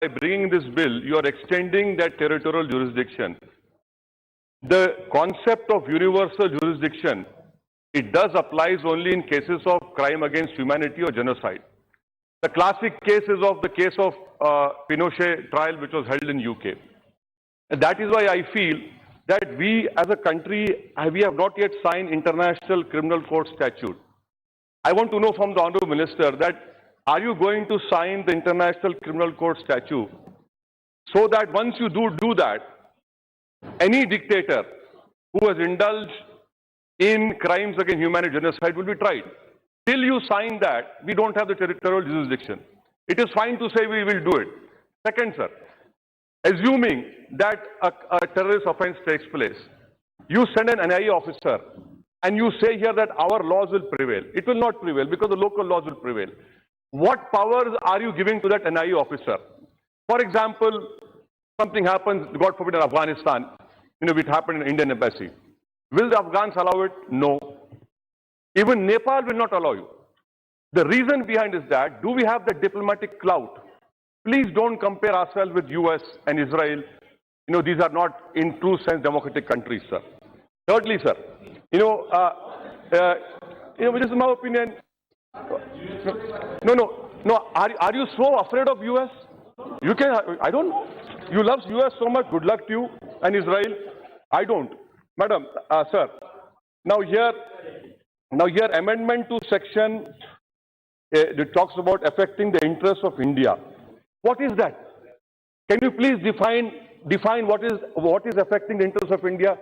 by bringing this bill, you are extending that territorial jurisdiction. The concept of universal jurisdiction, it does applies only in cases of crime against humanity or genocide. The classic case is of the case of Pinochet trial, which was held in UK. And that is why I feel that we as a country, we have not yet signed International Criminal Court Statute. I want to know from the Honourable Minister that are you going to sign the International Criminal Court Statute so that once you do that, any dictator who has indulged in crimes against humanity, genocide will be tried. Till you sign that, we don't have the territorial jurisdiction. It is fine to say we will do it. Second, sir, assuming that a terrorist offense takes place, you send an NIA officer and you say here that our laws will prevail. It will not prevail because the local laws will prevail. What powers are you giving to that NIA officer? For example, something happens, God forbid, in Afghanistan, it happened in Indian embassy. Will the Afghans allow it? No. Even Nepal will not allow you. The reason behind is that, do we have the diplomatic clout? Please don't compare ourselves with US and Israel. These are not in true sense democratic countries, sir. Thirdly, sir, this is my opinion. No. Are you so afraid of US? You can, I don't know. You love US so much. Good luck to you and Israel. I don't. Madam, sir, now here amendment to section, it talks about affecting the interests of India. What is that? Can you please define what is affecting the interests of India?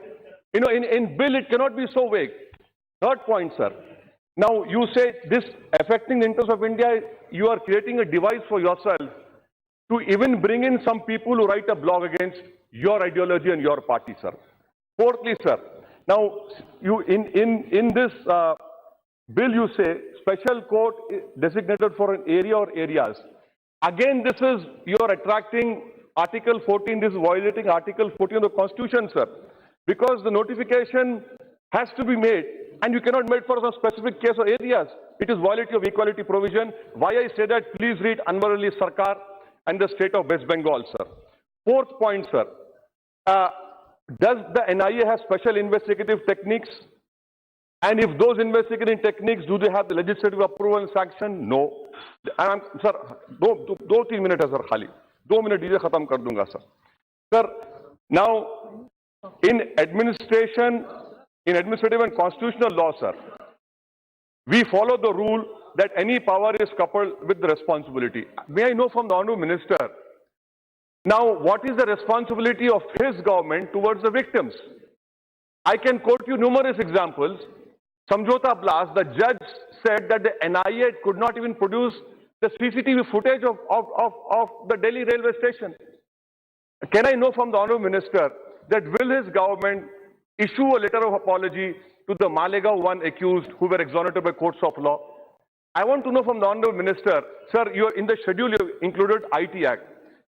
In bill it cannot be so vague. Third point, sir. Now you say this affecting the interests of India, you are creating a device for yourself to even bring in some people who write a blog against your ideology and your party, sir. Fourthly, sir, now you in this bill you say special court designated for an area or areas. Again, this is, you are attracting Article 14, this is violating Article 14 of the Constitution, sir. Because the notification has to be made and you cannot make for some specific case or areas. It is violating of equality provision. Why I say that, please read Anwar Ali Sarkar and the state of West Bengal, sir. Fourth point, sir. Does the NIA have special investigative techniques? And if those investigating techniques, do they have the legislative approval and sanction? No. Sir, 2-3 minutes, sir, khali. 2 minutes, DJ khatam kar dunga, sir. Sir, now, in administrative and constitutional law, sir, we follow the rule that any power is coupled with the responsibility. May I know from the Honourable Minister, now what is the responsibility of his government towards the victims? I can quote you numerous examples. Samjhota blast, the judge said that the NIA could not even produce the CCTV footage of the Delhi railway station. Can I know from the Honourable Minister that will his government issue a letter of apology to the Malegaon 1 accused who were exonerated by courts of law? I want to know from the Honourable Minister, sir, in the schedule you included IT Act.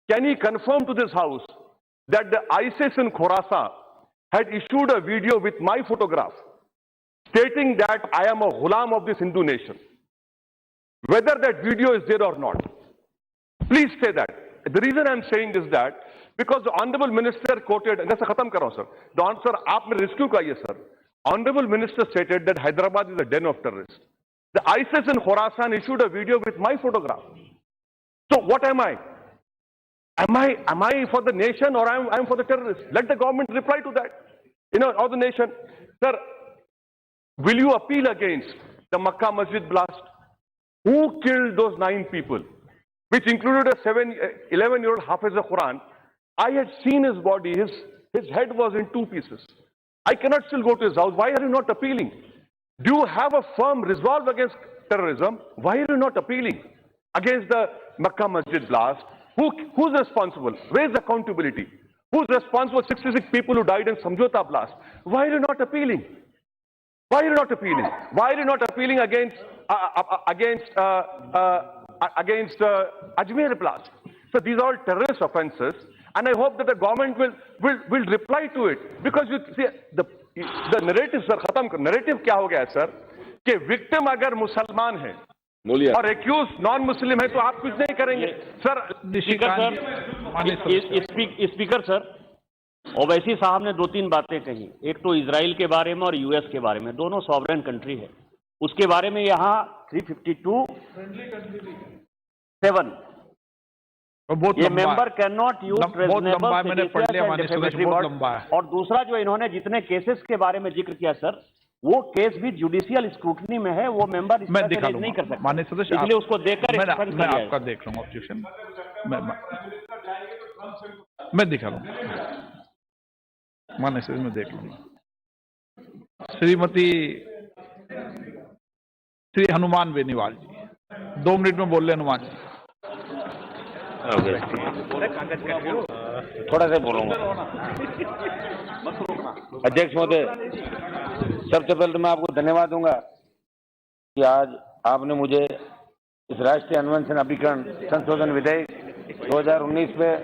Can he confirm to this House that the ISIS in Khorasan had issued a video with my photograph stating that I am a ghulam of this Hindu nation? Whether that video is there or not, please say that. The reason I am saying is that because the Honourable Minister quoted, and that's a khatam kar raha hu, sir. The answer, aap mere rescue ka sir. Honourable Minister stated that Hyderabad is a den of terrorists. The ISIS in Khorasan issued a video with my photograph. So what am I? Am I for the nation or I am for the terrorists? Let the government reply to that. Or the nation. Sir, will you appeal against the Makkah Masjid blast? Who killed those 9 people? Which included a 11-year-old Hafiz al-Quran. I had seen his body, his head was in 2 pieces. I cannot still go to his house. Why are you not appealing? Do you have a firm resolve against terrorism? Why are you not appealing against the Makkah Masjid blast? Who's responsible? Where is accountability? Who's responsible for 66 people who died in Samjhota blast? Why are you not appealing? Why are you not appealing? Why are you not appealing against Ajmer blast? So these are all terrorist offences, and I hope that the government will reply to it. Because you see, the narrative, sir, khatam kar. Narrative kya ho gaya, sir? कि victim अगर मुसलमान है, बोलिए। और accused non Muslim है तो आप कुछ नहीं करेंगे सर। स्पीकर सर, ओवैसी साहब ने 2-3 बातें कही। एक तो इजराइल के बारे में और यूएस के बारे में, दोनों सॉवरेन कंट्री है। उसके बारे में यहाँ 352(7) ये मेंबर कैन नॉट यूज और दूसरा जो इन्होंने जितने केसेस के बारे में जिक्र किया सर, वो केस भी जुडिशियल स्क्रूटनी में है, वो मेंबर नहीं कर सकता, माननीय सदस्य, इसलिए उसको देकर मैं आपका देख लूंगा ऑब्जेक्शन, मैं दिखा लूंगा माननीय सदस्य, मैं देख लूंगा। श्रीमती श्री हनुमान बेनीवाल जी, 2 मिनट में बोल ले हनुमान जी। थोड़ा सा बोलूंगा। अध्यक्ष महोदय, सबसे पहले तो मैं आपको धन्यवाद दूंगा कि आज आपने मुझे इस राष्ट्रीय अनुवंशन अभिकरण संशोधन विधेयक 2019 पे